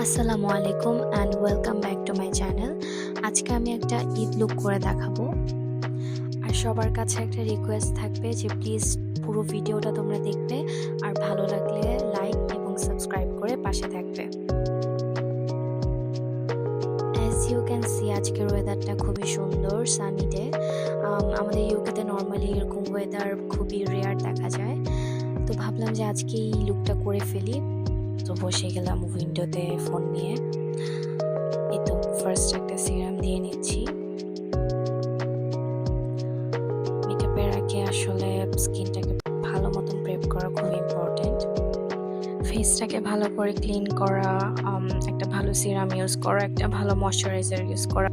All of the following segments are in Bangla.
আসসালামু আলাইকুম and welcome back to my channel. আজকে আমি একটা ঈদ লুক করে দেখাবো। আর সবার কাছে একটা রিকোয়েস্ট থাকবে যে প্লিজ পুরো ভিডিওটা তোমরা দেখবে আর ভালো লাগলে লাইক এবং সাবস্ক্রাইব করে পাশে থাকবে। অ্যাজ ইউ ক্যান সি আজকের ওয়েদারটা খুবই সুন্দর, সানি ডে। আমাদের ইউকেতে নর্মালি এরকম ওয়েদার খুবই রেয়ার দেখা যায়, তো ভাবলাম যে আজকে এই লুকটা করে ফেলি। তো বসে গেলাম উইন্ডোতে ফোন নিয়ে। এই তো ফার্স্ট একটা সিরাম দিয়ে নিচ্ছি। মেকআপের আগে আসলে স্কিনটাকে ভালো মতন প্রেপ করা খুব ইম্পর্টেন্ট। ফেসটাকে ভালো করে ক্লিন করা, একটা ভালো সিরাম ইউজ করা, একটা ভালো ময়শ্চারাইজার ইউজ করা।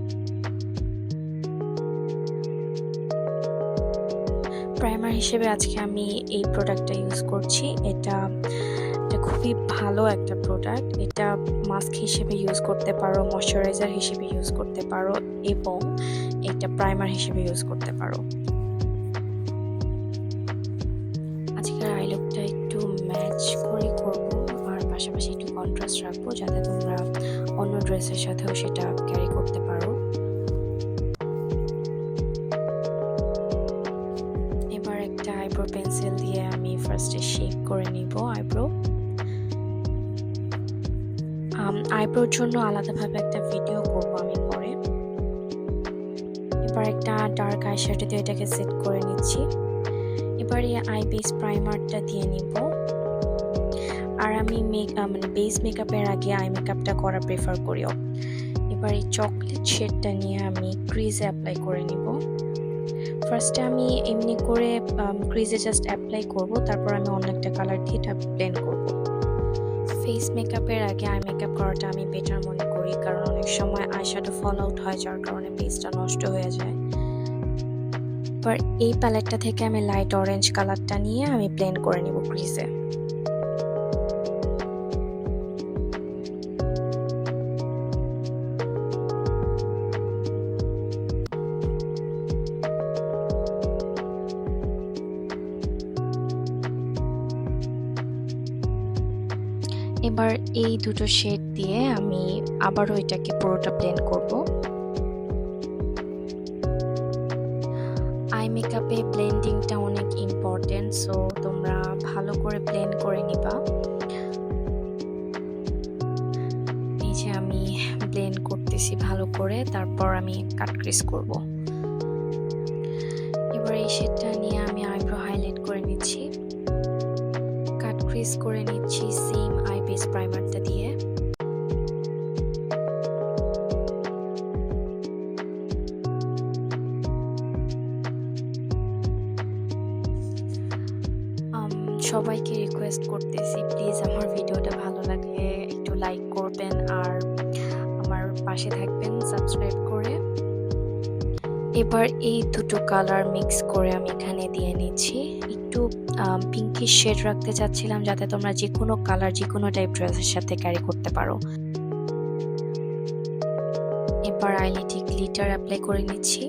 প্রাইমার হিসেবে আজকে আমি এই প্রোডাক্টটা ইউজ করছি। এটা খুবই ভালো একটা প্রোডাক্ট। এটা মাস্ক হিসেবে ইউজ করতে পারো, ময়শ্চারাইজার হিসেবে ইউজ করতে পারো এবং এটা প্রাইমার হিসেবে ইউজ করতে পারো। আজকের আই লুকটা একটু ম্যাচ করে করব আর পাশাপাশি একটু কন্ট্রাস্ট রাখবো যাতে তোমরা অন্য ড্রেসের সাথেও সেটা ক্যারি করতে পারো। এবার একটা আইব্রো পেন্সিল দিয়ে আমি ফার্স্টে শেপ করে নিব আইব্রোর জন্য আলাদাভাবে একটা ভিডিও করব আমি পরে। এবার একটা ডার্ক আইশ্যাডো দিয়ে এটাকে সেট করে নিচ্ছি। এবার এই আই বেস প্রাইমারটা দিয়ে নিব। আর আমি বেস মেকআপের আগে আই মেকআপটা করা প্রেফার করিও। এবার এই চকলেট শেডটা নিয়ে আমি ক্রিজে অ্যাপ্লাই করে নিব। ফার্স্টে আমি এমনি করে ক্রিজে জাস্ট অ্যাপ্লাই করব, তারপর আমি অন্য একটা কালার দিয়ে এটা ব্লেন্ড করব। ফেস মেকআপের আগে আই মেকআপ করাটা আমি বেটার মনে করি, কারণ অনেক সময় আইশ্যাডো ফল আউট হয় যার কারণে বেসটা নষ্ট হয়ে যায়। এবার এই প্যালেটটা থেকে আমি লাইট অরেঞ্জ কালারটা নিয়ে আমি ব্লেন্ড করে নিব ক্রিজে। এবার এই দুটো শেড দিয়ে আমি আবারও এটাকে পুরোটা ব্লেন্ড করব। আই মেকআপে ব্লেন্ডিংটা অনেক ইম্পর্টেন্ট, সো তোমরা ভালো করে ব্লেন্ড করে নিবা। এই যে আমি ব্লেন্ড করতেছি ভালো করে, তারপর আমি কাট ক্রিজ করব। এবার এই শেডটা নিয়ে আমি আইব্রো হাইলাইট করে নিচ্ছি, কাট ক্রিজ করে নিচ্ছি সেম আই বেস প্রাইমারটা দিয়ে। সবাইকে রিকোয়েস্ট করতেছি প্লিজ আমার ভিডিওটা ভালো লাগলে একটু লাইক করবেন আর আমার পাশে থাকবেন সাবস্ক্রাইব করে। এবার এই দুটো কালার মিক্স করে আমি এখানে দিয়ে নিচ্ছি। একটু পিঙ্কিশ শেড রাখতে চাচ্ছিলাম যাতে তোমরা যে কোনো কালার যে কোনো টাইপ ড্রেসের সাথে ক্যারি করতে পারো। এবার আইলিডে গ্লিটার অ্যাপ্লাই করে নিচ্ছি।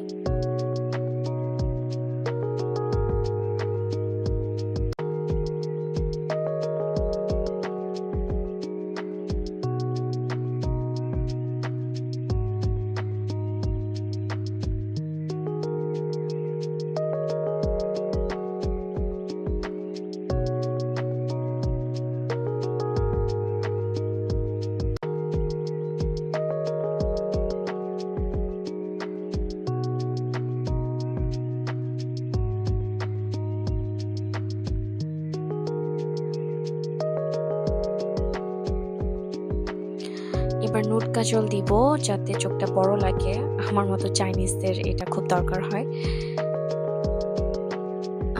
এবার নুড কাজল দিব যাতে চোখটা বড় লাগে। আমার মতো চাইনিজদের এটা খুব দরকার হয়।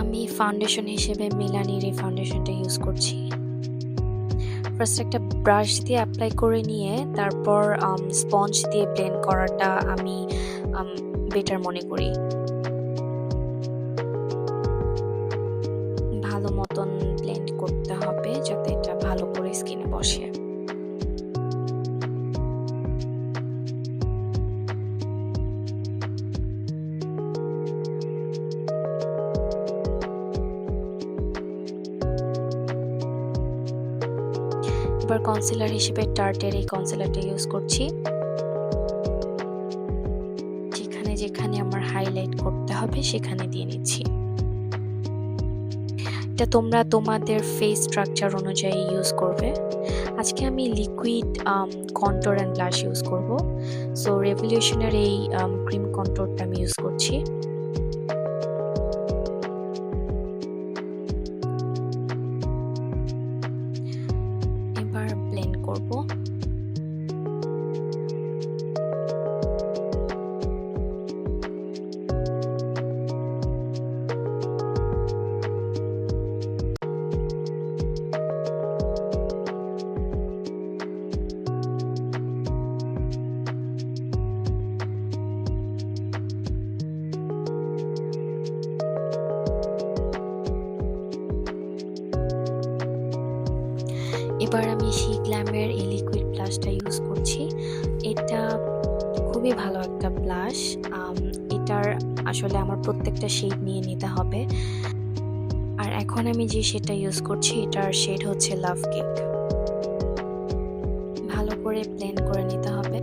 আমি ফাউন্ডেশন হিসেবে মিলানির এই ফাউন্ডেশনটা ইউজ করছি। ফার্স্ট একটা ব্রাশ দিয়ে অ্যাপ্লাই করে নিয়ে তারপর স্পঞ্জ দিয়ে ব্লেন্ড করাটা আমি বেটার মনে করি। ভালো মতন ব্লেন্ড করতে হবে যাতে এটা ভালো করে স্কিনে বসে। এবার এবার কনসিলার হিসেবে টার্টের এই কনসিলারটা ইউজ করছি। যেখানে যেখানে আমার হাইলাইট করতে হবে সেখানে দিয়ে নিচ্ছি। এটা তোমরা তোমাদের ফেস স্ট্রাকচার অনুযায়ী ইউজ করবে। আজকে আমি liquid contour and blush use করব। সো রেভলিউশনের এই ক্রিম কন্ট্যুরটা আমি ইউজ করছি। এবার ব্লেন্ড করব। এবার আমি সেই গ্ল্যামের এই লিকুইড ব্লাশটা ইউজ করছি। এটা খুবই ভালো একটা ব্লাশ। এটার আসলে আমার প্রত্যেকটা শেড নিয়ে নিতে হবে। আর এখন আমি যে শেডটা ইউজ করছি এটার শেড হচ্ছে লাভ কেক। ভালো করে ব্লেন্ড করে নিতে হবে।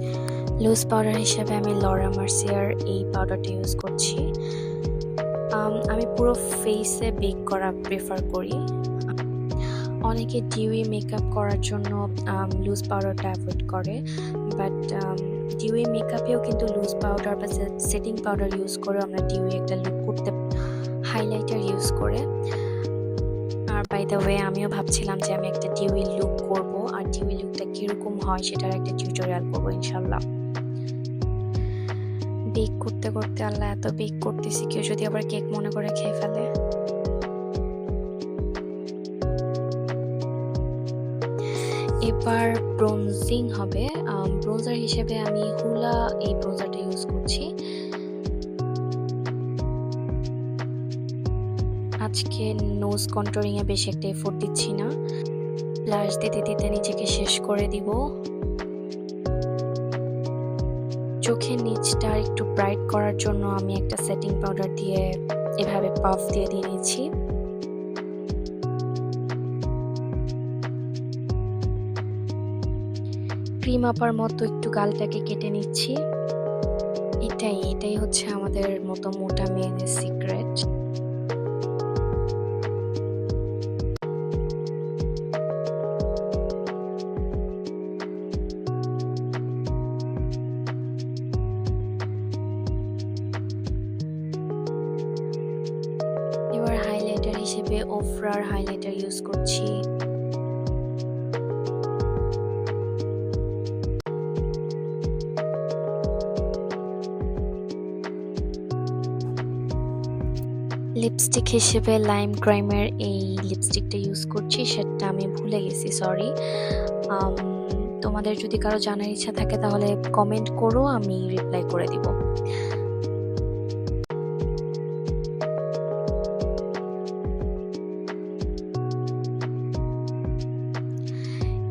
লুজ পাউডার হিসেবে আমি লরা মার্সিয়ার এই পাউডারটা ইউজ করছি। আমি পুরো ফেসে বেক করা প্রেফার করি। অনেকে ডিউই মেকআপ করার জন্য লুজ পাউডারটা অ্যাভয়েড করে, বাট ডিউই মেকআপেও কিন্তু লুজ পাউডার বা সেটিং পাউডার ইউজ করে আমরা ডিউই একটা লুক করতে, হাইলাইটার ইউজ করে। আর বাই দ্য ওয়ে আমিও ভাবছিলাম যে আমি একটা ডিউই লুক করব, আর ডিউই লুকটা কীরকম হয় সেটার একটা টিউটোরিয়াল করবো ইনশাল্লাহ। বেক করতে করতে আল্লাহ এত বেক করতেছি, কেউ যদি আবার কেক মনে করে খেয়ে ফেলে। এবার ব্রোনজিং হবে। ব্রোনজার হিসেবে আমি হুলা এই ব্রোনজারটা ইউজ করছি। আজকে নোজ কন্ট্যুরিং এ বেশি একটা এফোর্ট দিচ্ছি না, ব্লাশ দিতে দিতে নিজেকে শেষ করে দিব। চোখের নিচটা একটু ব্রাইট করার জন্য আমি একটা সেটিং পাউডার দিয়ে এভাবে পাফ দিয়ে নিয়েছি। ক্রিম আপার মতো একটু গালটাকে কেটে নিচ্ছি। এটাই হচ্ছে আমাদের মতো মোটা মেয়েদের সিক্রেট। এবার হাইলাইটার হিসেবে ওফরার হাইলাইটার ইউজ করছি। লিপস্টিক হিসেবে লাইম ক্রাইমের এই লিপস্টিকটা ইউজ করছি, সেটা আমি ভুলে গেছি, সরি। তোমাদের যদি কারো জানার ইচ্ছা থাকে তাহলে কমেন্ট করো, আমি রিপ্লাই করে দিব।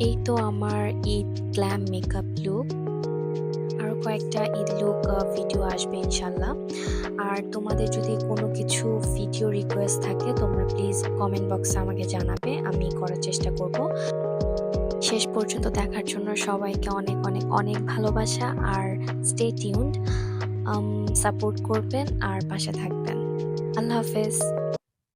এই তো আমার ঈদ গ্ল্যাম মেকআপ লুক। আরও কয়েকটা ঈদ লুক ভিডিও আসবে ইনশাল্লাহ। আর তোমাদের যদি কোনো কিছু ভিডিও রিকোয়েস্ট থাকে তোমরা প্লিজ কমেন্ট বক্সে আমাকে জানাবে, আমি করার চেষ্টা করব। শেষ পর্যন্ত দেখার জন্য সবাইকে অনেক অনেক অনেক ভালোবাসা। আর স্টে টিউনড, সাপোর্ট করবেন আর পাশে থাকবেন। আল্লাহ হাফেজ।